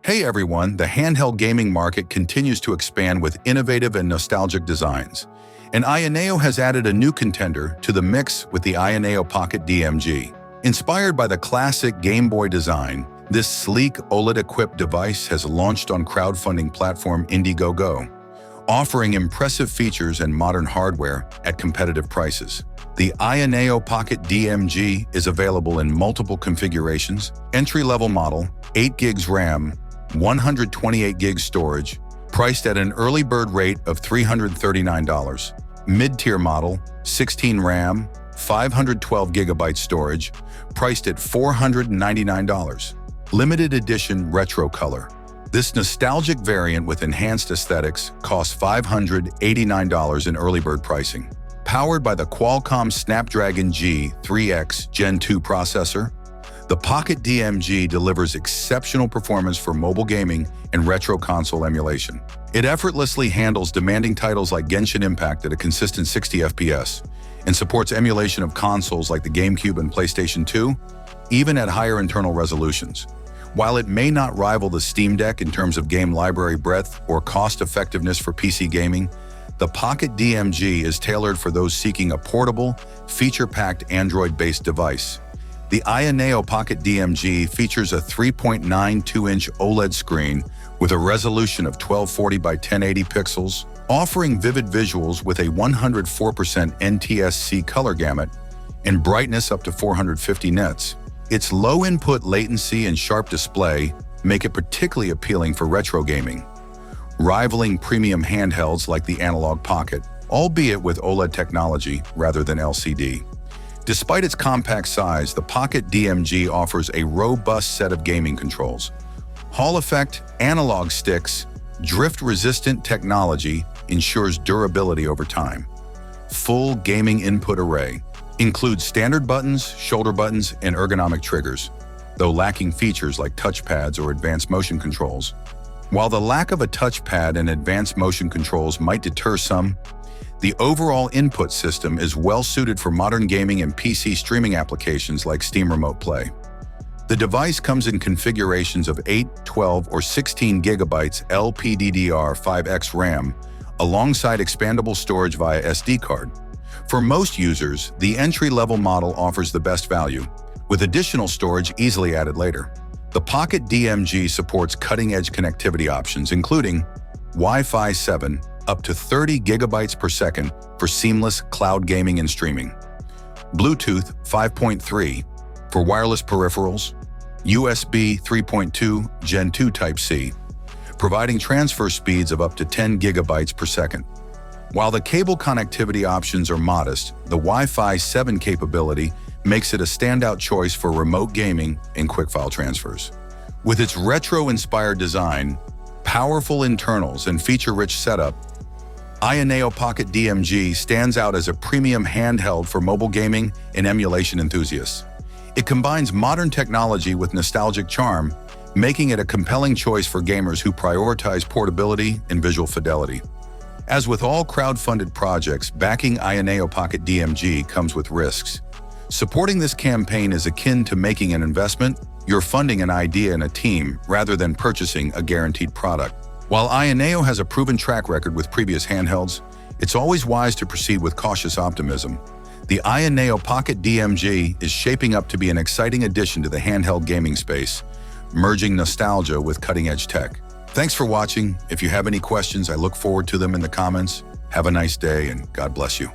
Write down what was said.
Hey everyone, the handheld gaming market continues to expand with innovative and nostalgic designs. And Ayaneo has added a new contender to the mix with the Ayaneo Pocket DMG. Inspired by the classic Game Boy design, this sleek OLED-equipped device has launched on crowdfunding platform IndieGoGo, offering impressive features and modern hardware at competitive prices. The Ayaneo Pocket DMG is available in multiple configurations: entry-level model, 8 GB RAM, 128 GB storage, priced at an early bird rate of $339. Mid-tier model, 16 RAM, 512 GB storage, priced at $499. Limited edition retro color. This nostalgic variant with enhanced aesthetics costs $589 in early bird pricing. Powered by the Qualcomm Snapdragon G3X Gen 2 processor, the Pocket DMG delivers exceptional performance for mobile gaming and retro console emulation. It effortlessly handles demanding titles like Genshin Impact at a consistent 60 FPS and supports emulation of consoles like the GameCube and PlayStation 2, even at higher internal resolutions. While it may not rival the Steam Deck in terms of game library breadth or cost-effectiveness for PC gaming, the Pocket DMG is tailored for those seeking a portable, feature-packed Android-based device. The Ayaneo Pocket DMG features a 3.92-inch OLED screen with a resolution of 1240 by 1080 pixels, offering vivid visuals with a 104% NTSC color gamut and brightness up to 450 nits. Its low input latency and sharp display make it particularly appealing for retro gaming, rivaling premium handhelds like the Analog Pocket, albeit with OLED technology rather than LCD. Despite its compact size, the Pocket DMG offers a robust set of gaming controls. Hall effect, analog sticks, drift-resistant technology ensures durability over time. Full gaming input array includes standard buttons, shoulder buttons, and ergonomic triggers, though lacking features like touchpads or advanced motion controls. While the lack of a touchpad and advanced motion controls might deter some, the overall input system is well-suited for modern gaming and PC streaming applications like Steam Remote Play. The device comes in configurations of 8, 12, or 16 GB LPDDR5X RAM, alongside expandable storage via SD card. For most users, the entry-level model offers the best value, with additional storage easily added later. The Pocket DMG supports cutting-edge connectivity options, including Wi-Fi 7, up to 30 GB per second for seamless cloud gaming and streaming, Bluetooth 5.3 for wireless peripherals, USB 3.2 Gen 2 Type-C, providing transfer speeds of up to 10 GB per second. While the cable connectivity options are modest, the Wi-Fi 7 capability makes it a standout choice for remote gaming and quick file transfers. With its retro-inspired design, powerful internals, and feature-rich setup, Ayaneo Pocket DMG stands out as a premium handheld for mobile gaming and emulation enthusiasts. It combines modern technology with nostalgic charm, making it a compelling choice for gamers who prioritize portability and visual fidelity. As with all crowdfunded projects, backing Ayaneo Pocket DMG comes with risks. Supporting this campaign is akin to making an investment. You're funding an idea and a team rather than purchasing a guaranteed product. While Ayaneo has a proven track record with previous handhelds, it's always wise to proceed with cautious optimism. The Ayaneo Pocket DMG is shaping up to be an exciting addition to the handheld gaming space, merging nostalgia with cutting-edge tech. Thanks for watching. If you have any questions, I look forward to them in the comments. Have a nice day and God bless you.